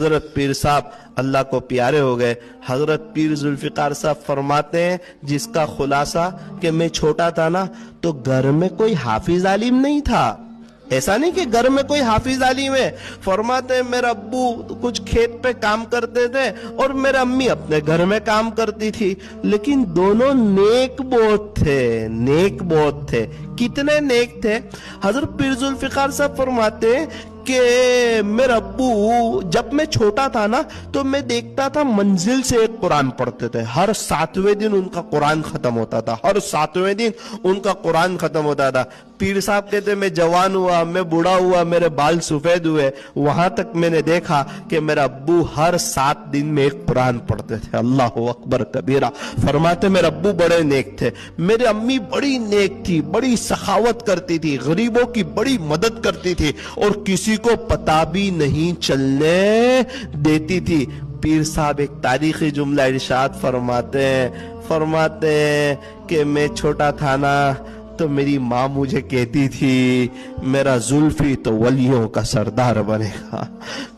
हजरत पीर साहब अल्लाह को प्यारे हो गए। हजरत पीर जुल्फिकार साहब फरमाते हैं, जिसका खुलासा कि मैं छोटा था ना तो घर में कोई हाफिज आलिम नहीं था। ऐसा नहीं कि घर में कोई हाफिज आलिम है। फरमाते हैं मेरा अब्बू कुछ खेत पे काम करते थे और मेरा अम्मी अपने घर में काम करती थी, लेकिन दोनों नेक बहुत थे, नेक बहुत थे। कितने नेक थे? हजरत पीर जुल्फिकार साहब फरमाते हैं कि मेरा अब्बू जब मैं छोटा था ना तो मैं देखता था मंजिल से एक कुरान पढ़ते थे। हर 7वें दिन उनका कुरान खत्म होता था, हर 7वें दिन उनका कुरान खत्म होता था। पीर साहब कहते मैं जवान हुआ, मैं बूढ़ा हुआ, मेरे बाल सफेद हुए, वहां तक मैंने देखा कि मेरा अब्बू हर 7 दिन में एक कुरान पढ़ते थे। अल्लाह अकबर कबीरा। फरमाते मेरे अब्बू बड़े नेक थे, मेरे अम्मी बड़ी नेक थी, बड़ी सखावत करती थी, गरीबों की बड़ी मदद करती थी और किसी को पता भी नहीं चलने देती थी। पीर साहब एक तारीखी जुमला इरशाद फरमाते हैं कि मैं छोटा था ना तो मेरी माँ मुझे कहती थी मेरा जुल्फी तो वलियों का सरदार बनेगा,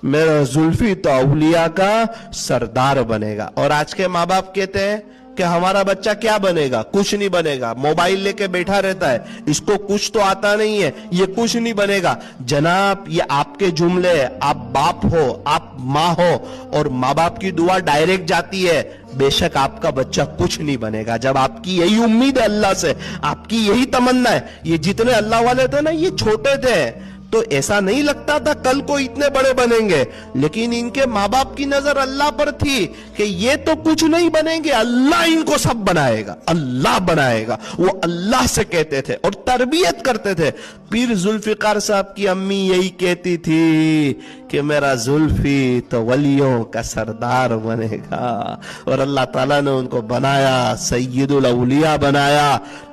मेरा जुल्फी तो औलिया का सरदार बनेगा। और आज के माँ बाप कहते हैं कि हमारा बच्चा क्या बनेगा? कुछ नहीं बनेगा, मोबाइल लेके बैठा रहता है, इसको कुछ तो आता नहीं है, ये कुछ नहीं बनेगा। जनाब ये आपके जुमले, आप बाप हो, आप माँ हो और माँ बाप की दुआ डायरेक्ट जाती है। बेशक आपका बच्चा कुछ नहीं बनेगा। जब आपकी यही उम्मीद है अल्लाह से, आपकी यही तमन्ना है, ये जितने अल्लाह वाले थे ना ये छोटे थे तो ऐसा नहीं लगता था कल को इतने बड़े बनेंगे, लेकिन इनके माँ बाप की नजर अल्लाह पर थी कि ये तो कुछ नहीं बनेंगे, अल्लाह इनको सब बनाएगा, अल्लाह बनाएगा। वो अल्लाह से कहते थे और तरबियत करते थे। पीर जुल्फिकार साहब की अम्मी यही कहती थी कि मेरा जुल्फी तो वलियों का सरदार बनेगा और अल्लाह ताला ने उनको बनाया, सैयदुल औलिया बनाया।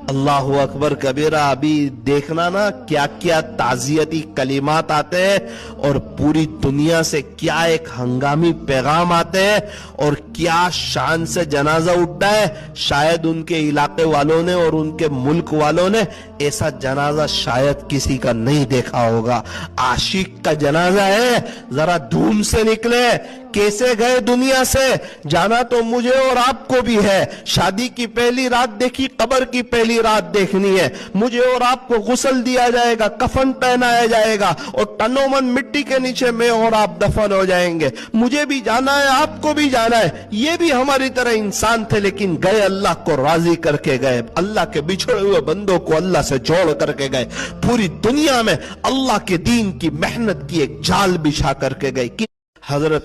अल्लाह अकबर कबीरा। अभी देखना ना क्या क्या ताजियती कलिमात आते हैं और पूरी दुनिया से क्या एक हंगामी पैगाम आते हैं और क्या शान से जनाजा उठता है। शायद उनके इलाके वालों ने और उनके मुल्क वालों ने ऐसा जनाजा शायद किसी का नहीं देखा होगा। आशिक का जनाजा है, जरा धूम से निकले। कैसे गए दुनिया से जाना तो मुझे और आपको भी है। शादी की पहली रात देखी, कब्र की पहली रात देखनी है। मुझे और आपको गुस्ल दिया जाएगा, कफन पहनाया जाएगा और तनोमन मिट्टी के नीचे मैं और आप दफन हो जाएंगे। मुझे भी जाना है, आपको भी जाना है। ये भी हमारी तरह इंसान थे, लेकिन गए अल्लाह को राजी करके गए, अल्लाह के बिछड़े हुए बंदों को अल्लाह से जोड़ करके गए। पूरी दुनिया में अल्लाह के दीन की मेहनत की एक जाल बिछा करके गए। हजरत